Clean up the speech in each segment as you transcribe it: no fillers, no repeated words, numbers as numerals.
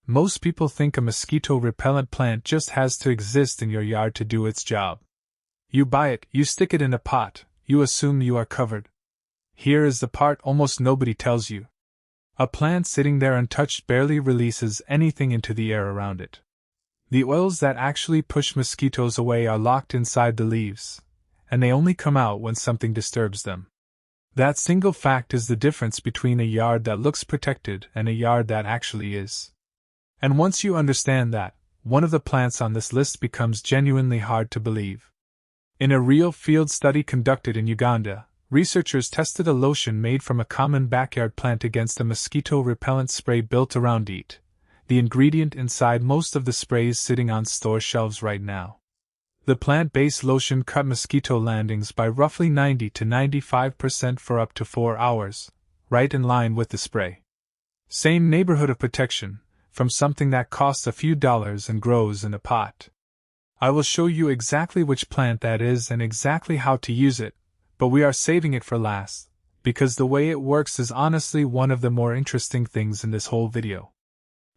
Most people think a mosquito repellent plant just has to exist in your yard to do its job. You buy it, you stick it in a pot, you assume you are covered. Here is the part almost nobody tells you. A plant sitting there untouched barely releases anything into the air around it. The oils that actually push mosquitoes away are locked inside the leaves, and they only come out when something disturbs them. That single fact is the difference between a yard that looks protected and a yard that actually is. And once you understand that, one of the plants on this list becomes genuinely hard to believe. In a real field study conducted in Uganda, researchers tested a lotion made from a common backyard plant against a mosquito repellent spray built around DEET, the ingredient inside most of the sprays sitting on store shelves right now. The plant-based lotion cut mosquito landings by roughly 90 to 95% for up to 4 hours, right in line with the spray. Same neighborhood of protection, from something that costs a few dollars and grows in a pot. I will show you exactly which plant that is and exactly how to use it, but we are saving it for last, because the way it works is honestly one of the more interesting things in this whole video.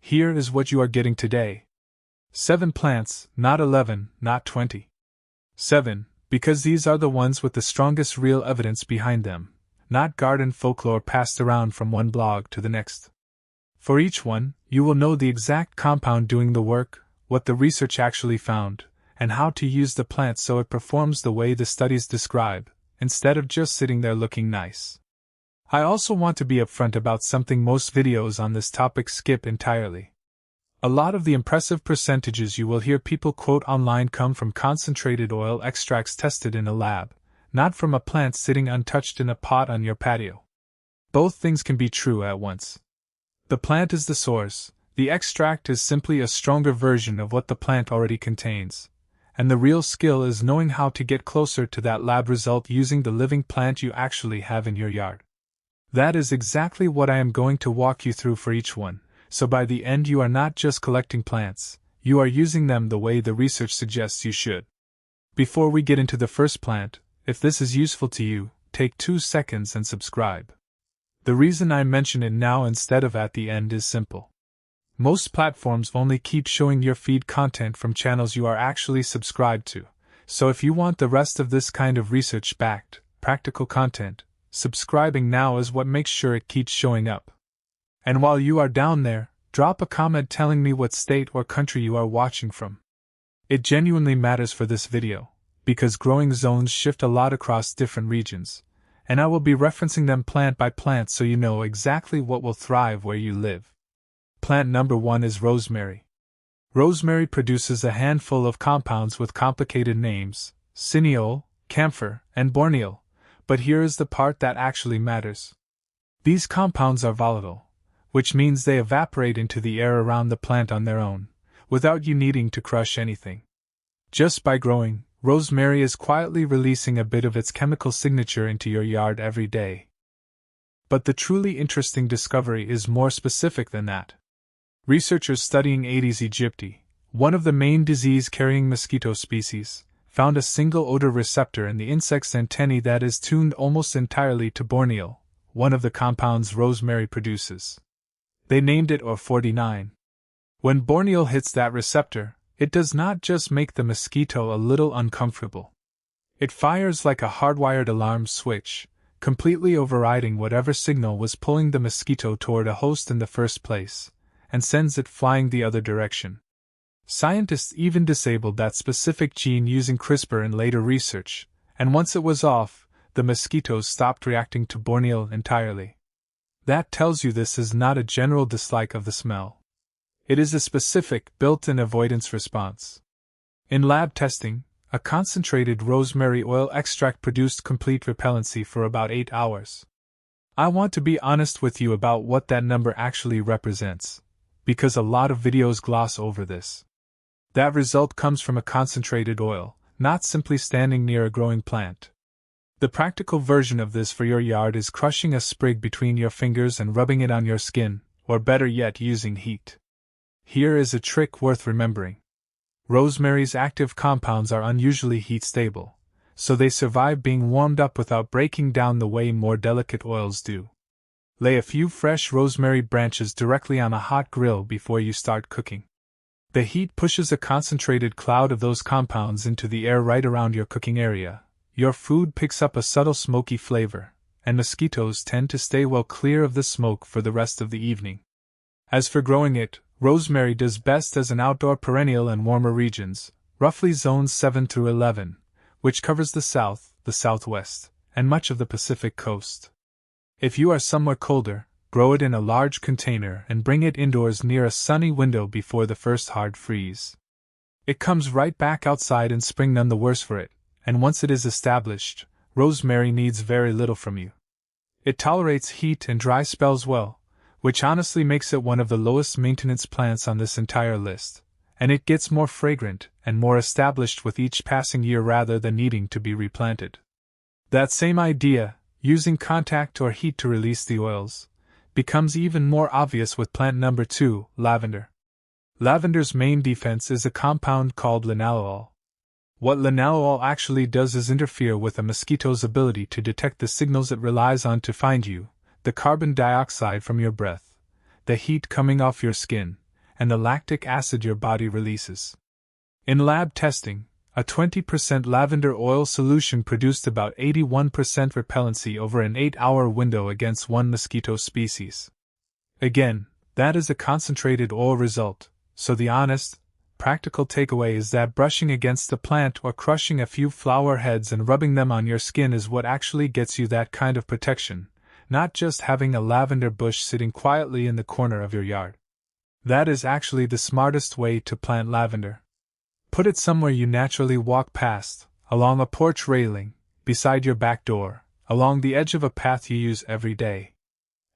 Here is what you are getting today. 7 plants, not 11, not 20. 7, because these are the ones with the strongest real evidence behind them, not garden folklore passed around from one blog to the next. For each one, you will know the exact compound doing the work, what the research actually found, and how to use the plant so it performs the way the studies describe, instead of just sitting there looking nice. I also want to be upfront about something most videos on this topic skip entirely. A lot of the impressive percentages you will hear people quote online come from concentrated oil extracts tested in a lab, not from a plant sitting untouched in a pot on your patio. Both things can be true at once. The plant is the source, the extract is simply a stronger version of what the plant already contains, and the real skill is knowing how to get closer to that lab result using the living plant you actually have in your yard. That is exactly what I am going to walk you through for each one, so by the end you are not just collecting plants, you are using them the way the research suggests you should. Before we get into the first plant, if this is useful to you, take 2 seconds and subscribe. The reason I mention it now instead of at the end is simple. Most platforms only keep showing your feed content from channels you are actually subscribed to, so if you want the rest of this kind of research-backed, practical content, subscribing now is what makes sure it keeps showing up. And while you are down there, drop a comment telling me what state or country you are watching from. It genuinely matters for this video, because growing zones shift a lot across different regions, and I will be referencing them plant by plant so you know exactly what will thrive where you live. Plant number 1 is rosemary. Rosemary produces a handful of compounds with complicated names, cineole, camphor, and borneol, but here is the part that actually matters. These compounds are volatile, which means they evaporate into the air around the plant on their own, without you needing to crush anything. Just by growing, rosemary is quietly releasing a bit of its chemical signature into your yard every day. But the truly interesting discovery is more specific than that. Researchers studying Aedes aegypti, one of the main disease-carrying mosquito species, found a single odor receptor in the insect's antennae that is tuned almost entirely to borneol, one of the compounds rosemary produces. They named it OR49. When borneol hits that receptor, it does not just make the mosquito a little uncomfortable. It fires like a hardwired alarm switch, completely overriding whatever signal was pulling the mosquito toward a host in the first place, and sends it flying the other direction. Scientists even disabled that specific gene using CRISPR in later research, and once it was off, the mosquitoes stopped reacting to borneol entirely. That tells you this is not a general dislike of the smell. It is a specific, built-in avoidance response. In lab testing, a concentrated rosemary oil extract produced complete repellency for about 8 hours. I want to be honest with you about what that number actually represents, because a lot of videos gloss over this. That result comes from a concentrated oil, not simply standing near a growing plant. The practical version of this for your yard is crushing a sprig between your fingers and rubbing it on your skin, or better yet using heat. Here is a trick worth remembering. Rosemary's active compounds are unusually heat-stable, so they survive being warmed up without breaking down the way more delicate oils do. Lay a few fresh rosemary branches directly on a hot grill before you start cooking. The heat pushes a concentrated cloud of those compounds into the air right around your cooking area. Your food picks up a subtle smoky flavor, and mosquitoes tend to stay well clear of the smoke for the rest of the evening. As for growing it, rosemary does best as an outdoor perennial in warmer regions, roughly zones 7 through 11, which covers the south, the southwest, and much of the Pacific coast. If you are somewhere colder, grow it in a large container and bring it indoors near a sunny window before the first hard freeze. It comes right back outside in spring, none the worse for it, and once it is established, rosemary needs very little from you. It tolerates heat and dry spells well, which honestly makes it one of the lowest maintenance plants on this entire list, and it gets more fragrant and more established with each passing year rather than needing to be replanted. That same idea, using contact or heat to release the oils, becomes even more obvious with plant number 2, lavender. Lavender's main defense is a compound called linalool. What linalool actually does is interfere with a mosquito's ability to detect the signals it relies on to find you: the carbon dioxide from your breath, the heat coming off your skin, and the lactic acid your body releases. In lab testing, a 20% lavender oil solution produced about 81% repellency over an 8-hour window against one mosquito species. Again, that is a concentrated oil result, so the honest, practical takeaway is that brushing against the plant or crushing a few flower heads and rubbing them on your skin is what actually gets you that kind of protection, not just having a lavender bush sitting quietly in the corner of your yard. That is actually the smartest way to plant lavender. Put it somewhere you naturally walk past, along a porch railing, beside your back door, along the edge of a path you use every day.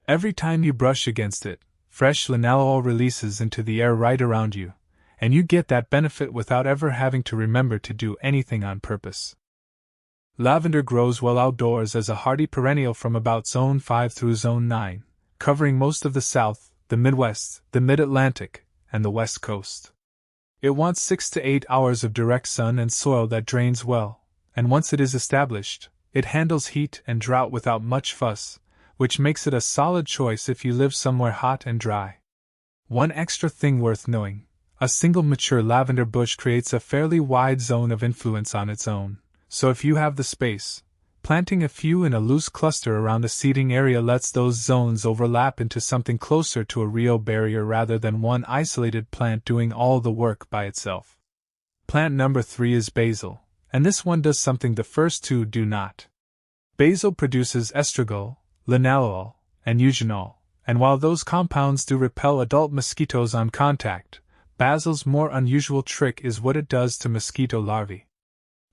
Every time you brush against it, fresh linalool releases into the air right around you, and you get that benefit without ever having to remember to do anything on purpose. Lavender grows well outdoors as a hardy perennial from about Zone 5 through Zone 9, covering most of the South, the Midwest, the Mid-Atlantic, and the West Coast. It wants 6 to 8 hours of direct sun and soil that drains well, and once it is established, it handles heat and drought without much fuss, which makes it a solid choice if you live somewhere hot and dry. One extra thing worth knowing: a single mature lavender bush creates a fairly wide zone of influence on its own, so if you have the space, planting a few in a loose cluster around the seeding area lets those zones overlap into something closer to a real barrier rather than one isolated plant doing all the work by itself. Plant number 3 is basil, and this one does something the first two do not. Basil produces estragol, linalool, and eugenol, and while those compounds do repel adult mosquitoes on contact, basil's more unusual trick is what it does to mosquito larvae.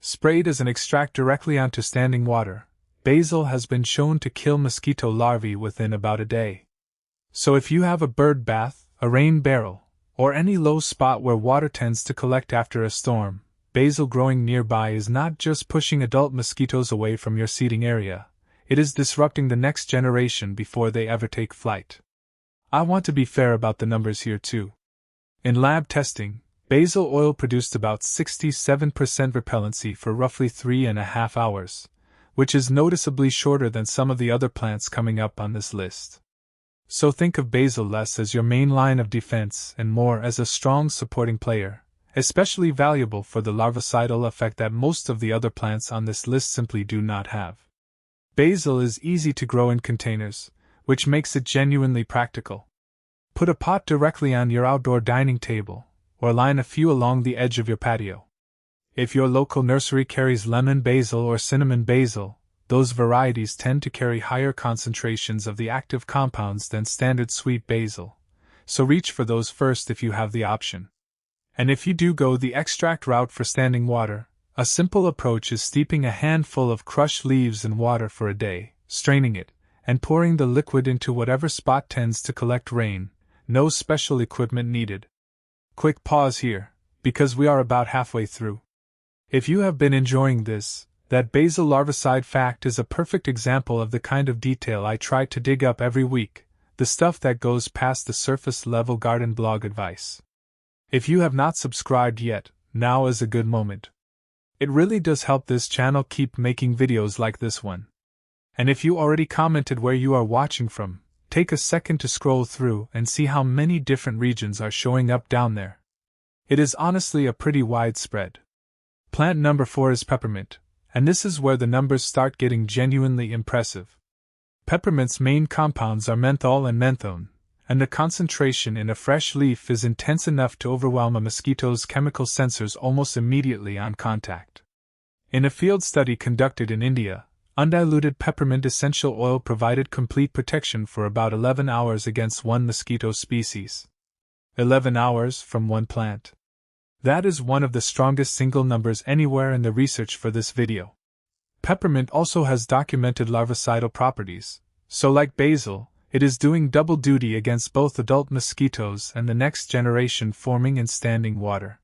Sprayed as an extract directly onto standing water, basil has been shown to kill mosquito larvae within about a day. So if you have a bird bath, a rain barrel, or any low spot where water tends to collect after a storm, basil growing nearby is not just pushing adult mosquitoes away from your seeding area, it is disrupting the next generation before they ever take flight. I want to be fair about the numbers here too. In lab testing, basil oil produced about 67% repellency for roughly 3.5 hours, which is noticeably shorter than some of the other plants coming up on this list. So think of basil less as your main line of defense and more as a strong supporting player, especially valuable for the larvicidal effect that most of the other plants on this list simply do not have. Basil is easy to grow in containers, which makes it genuinely practical. Put a pot directly on your outdoor dining table, or line a few along the edge of your patio. If your local nursery carries lemon basil or cinnamon basil, those varieties tend to carry higher concentrations of the active compounds than standard sweet basil, so reach for those first if you have the option. And if you do go the extract route for standing water, a simple approach is steeping a handful of crushed leaves in water for a day, straining it, and pouring the liquid into whatever spot tends to collect rain. No special equipment needed. Quick pause here, because we are about halfway through. If you have been enjoying this, that basil larvicide fact is a perfect example of the kind of detail I try to dig up every week, the stuff that goes past the surface level garden blog advice. If you have not subscribed yet, now is a good moment. It really does help this channel keep making videos like this one. And if you already commented where you are watching from, take a second to scroll through and see how many different regions are showing up down there. It is honestly a pretty wide spread. Plant number 4 is peppermint, and this is where the numbers start getting genuinely impressive. Peppermint's main compounds are menthol and menthone, and the concentration in a fresh leaf is intense enough to overwhelm a mosquito's chemical sensors almost immediately on contact. In a field study conducted in India, undiluted peppermint essential oil provided complete protection for about 11 hours against one mosquito species. 11 hours from one plant. That is one of the strongest single numbers anywhere in the research for this video. Peppermint also has documented larvicidal properties, so like basil, it is doing double duty against both adult mosquitoes and the next generation forming in standing water.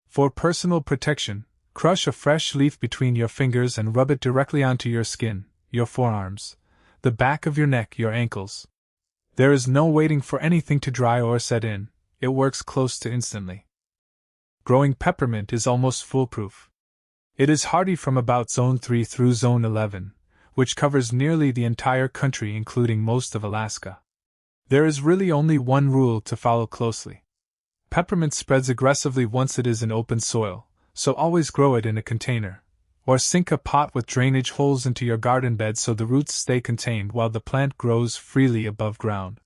For personal protection, crush a fresh leaf between your fingers and rub it directly onto your skin, your forearms, the back of your neck, your ankles. There is no waiting for anything to dry or set in, it works close to instantly. Growing peppermint is almost foolproof. It is hardy from about Zone 3 through Zone 11, which covers nearly the entire country including most of Alaska. There is really only one rule to follow closely. Peppermint spreads aggressively once it is in open soil, so always grow it in a container, or sink a pot with drainage holes into your garden bed so the roots stay contained while the plant grows freely above ground.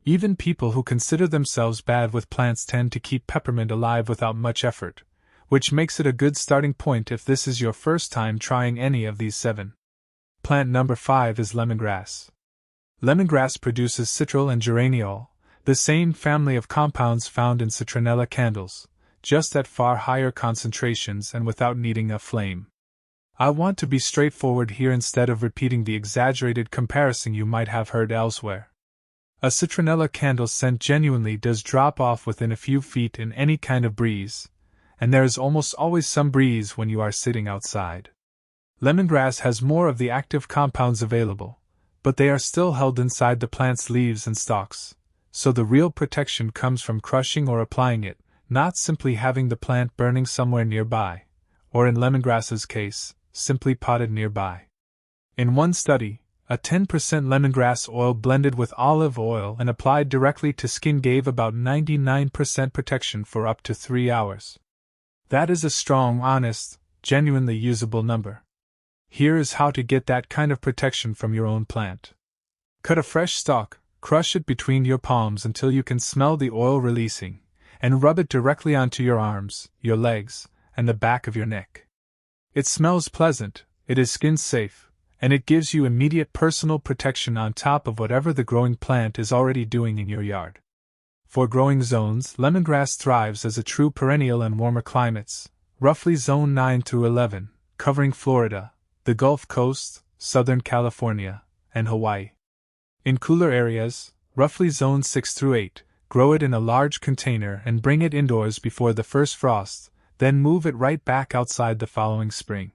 Even people who consider themselves bad with plants tend to keep peppermint alive without much effort, which makes it a good starting point if this is your first time trying any of these 7. Plant number 5 is lemongrass. Lemongrass produces citral and geraniol, the same family of compounds found in citronella candles, just at far higher concentrations and without needing a flame. I want to be straightforward here instead of repeating the exaggerated comparison you might have heard elsewhere. A citronella candle scent genuinely does drop off within a few feet in any kind of breeze, and there is almost always some breeze when you are sitting outside. Lemongrass has more of the active compounds available, but they are still held inside the plant's leaves and stalks, so the real protection comes from crushing or applying it, not simply having the plant burning somewhere nearby, or in lemongrass's case, simply potted nearby. In one study, a 10% lemongrass oil blended with olive oil and applied directly to skin gave about 99% protection for up to 3 hours. That is a strong, honest, genuinely usable number. Here is how to get that kind of protection from your own plant. Cut a fresh stalk, crush it between your palms until you can smell the oil releasing, and rub it directly onto your arms, your legs, and the back of your neck. It smells pleasant, it is skin safe, and it gives you immediate personal protection on top of whatever the growing plant is already doing in your yard. For growing zones, lemongrass thrives as a true perennial in warmer climates, roughly Zone 9 through 11, covering Florida, the Gulf Coast, Southern California, and Hawaii. In cooler areas, roughly Zone 6 through 8, grow it in a large container and bring it indoors before the first frost, then move it right back outside the following spring.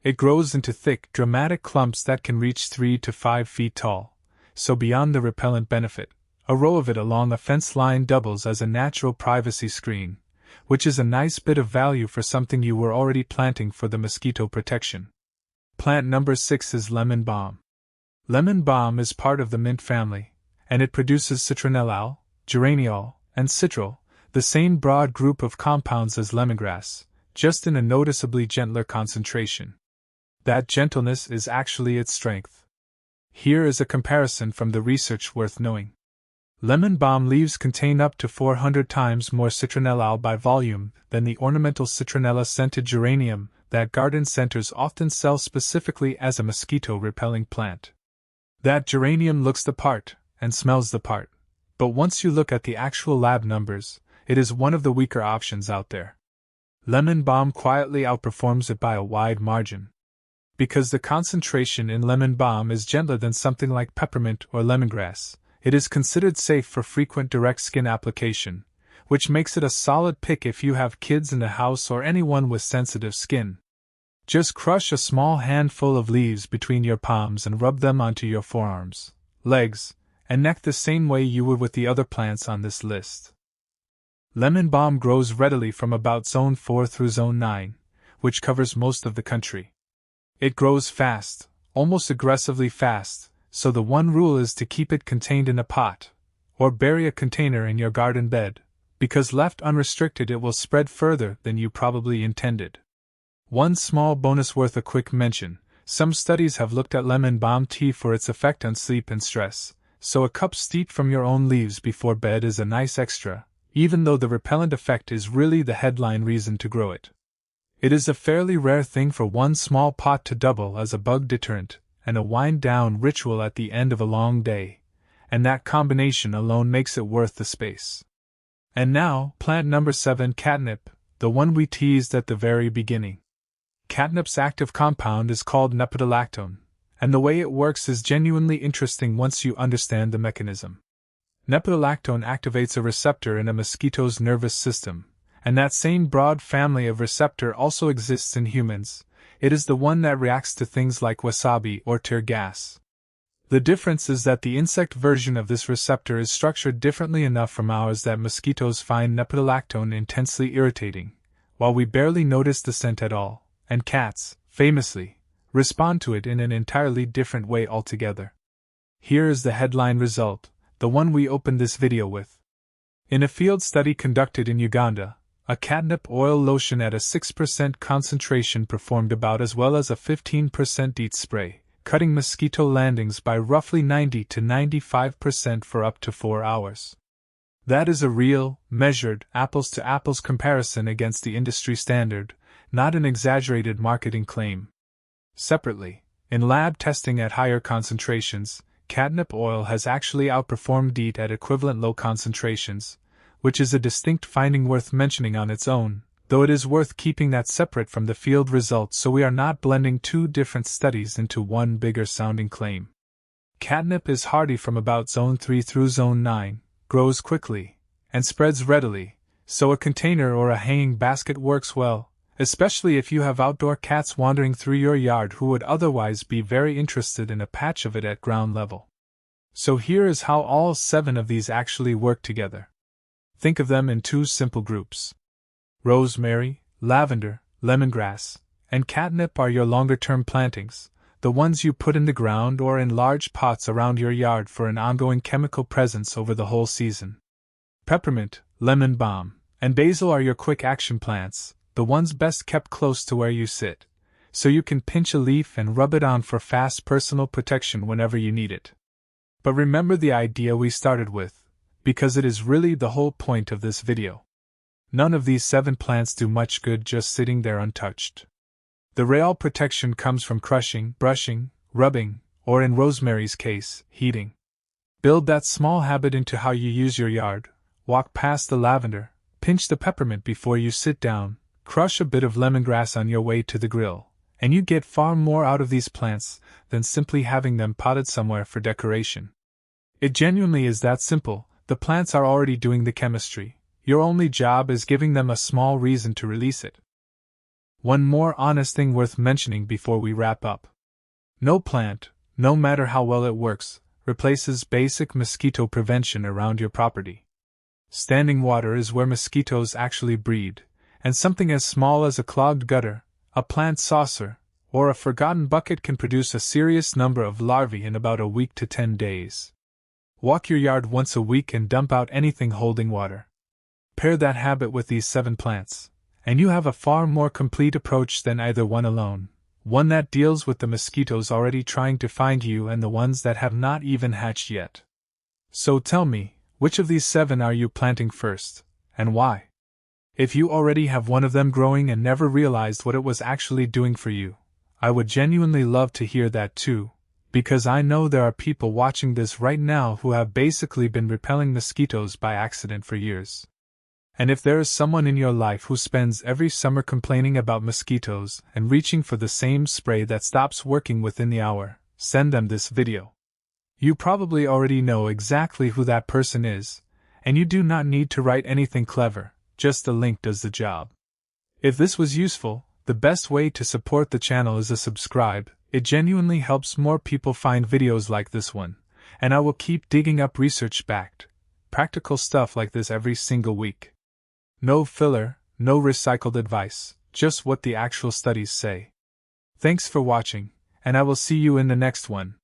It grows into thick, dramatic clumps that can reach 3 to 5 feet tall, so beyond the repellent benefit, a row of it along a fence line doubles as a natural privacy screen, which is a nice bit of value for something you were already planting for the mosquito protection. Plant number 6 is lemon balm. Lemon balm is part of the mint family, and it produces citronellal, geraniol, and citral, the same broad group of compounds as lemongrass, just in a noticeably gentler concentration. That gentleness is actually its strength. Here is a comparison from the research worth knowing. Lemon balm leaves contain up to 400 times more citronellal by volume than the ornamental citronella-scented geranium that garden centers often sell specifically as a mosquito-repelling plant. That geranium looks the part and smells the part, but once you look at the actual lab numbers, it is one of the weaker options out there. Lemon balm quietly outperforms it by a wide margin. Because the concentration in lemon balm is gentler than something like peppermint or lemongrass, it is considered safe for frequent direct skin application, which makes it a solid pick if you have kids in the house or anyone with sensitive skin. Just crush a small handful of leaves between your palms and rub them onto your forearms, legs, and neck the same way you would with the other plants on this list. Lemon balm grows readily from about Zone 4 through Zone 9, which covers most of the country. It grows fast, almost aggressively fast, so the one rule is to keep it contained in a pot, or bury a container in your garden bed, because left unrestricted it will spread further than you probably intended. One small bonus worth a quick mention: some studies have looked at lemon balm tea for its effect on sleep and stress, so a cup steeped from your own leaves before bed is a nice extra, even though the repellent effect is really the headline reason to grow it. It is a fairly rare thing for one small pot to double as a bug deterrent and a wind-down ritual at the end of a long day, and that combination alone makes it worth the space. And now, plant number 7, catnip, the one we teased at the very beginning. Catnip's active compound is called nepentolactone, and the way it works is genuinely interesting once you understand the mechanism. Nepentolactone activates a receptor in a mosquito's nervous system, and that same broad family of receptor also exists in humans. It is the one that reacts to things like wasabi or tear gas. The difference is that the insect version of this receptor is structured differently enough from ours that mosquitoes find nepentolactone intensely irritating, while we barely notice the scent at all, and cats, famously, respond to it in an entirely different way altogether. Here is the headline result, the one we opened this video with. In a field study conducted in Uganda, a catnip oil lotion at a 6% concentration performed about as well as a 15% DEET spray, cutting mosquito landings by roughly 90 to 95% for up to 4 hours. That is a real, measured, apples-to-apples comparison against the industry standard, not an exaggerated marketing claim. Separately, in lab testing at higher concentrations, catnip oil has actually outperformed DEET at equivalent low concentrations, which is a distinct finding worth mentioning on its own, though it is worth keeping that separate from the field results so we are not blending two different studies into one bigger sounding claim. Catnip is hardy from about zone 3 through zone 9, grows quickly, and spreads readily, so a container or a hanging basket works well, especially if you have outdoor cats wandering through your yard who would otherwise be very interested in a patch of it at ground level. So here is how all 7 of these actually work together. Think of them in 2 simple groups. Rosemary, lavender, lemongrass, and catnip are your longer-term plantings, the ones you put in the ground or in large pots around your yard for an ongoing chemical presence over the whole season. Peppermint, lemon balm, and basil are your quick-action plants, the ones best kept close to where you sit, so you can pinch a leaf and rub it on for fast personal protection whenever you need it. But remember the idea we started with, because it is really the whole point of this video. None of these 7 plants do much good just sitting there untouched. The real protection comes from crushing, brushing, rubbing, or in Rosemary's case, heating. Build that small habit into how you use your yard, walk past the lavender, pinch the peppermint before you sit down, crush a bit of lemongrass on your way to the grill, and you get far more out of these plants than simply having them potted somewhere for decoration. It genuinely is that simple. The plants are already doing the chemistry. Your only job is giving them a small reason to release it. One more honest thing worth mentioning before we wrap up. No plant, no matter how well it works, replaces basic mosquito prevention around your property. Standing water is where mosquitoes actually breed, and something as small as a clogged gutter, a plant saucer, or a forgotten bucket can produce a serious number of larvae in about a week to 10 days. Walk your yard once a week and dump out anything holding water. Pair that habit with these 7 plants, and you have a far more complete approach than either one alone, one that deals with the mosquitoes already trying to find you and the ones that have not even hatched yet. So tell me, which of these 7 are you planting first, and why? If you already have one of them growing and never realized what it was actually doing for you, I would genuinely love to hear that too, because I know there are people watching this right now who have basically been repelling mosquitoes by accident for years. And if there is someone in your life who spends every summer complaining about mosquitoes and reaching for the same spray that stops working within the hour, send them this video. You probably already know exactly who that person is, and you do not need to write anything clever, just a link does the job. If this was useful, the best way to support the channel is to subscribe. It genuinely helps more people find videos like this one, and I will keep digging up research-backed, practical stuff like this every single week. No filler, no recycled advice, just what the actual studies say. Thanks for watching, and I will see you in the next one.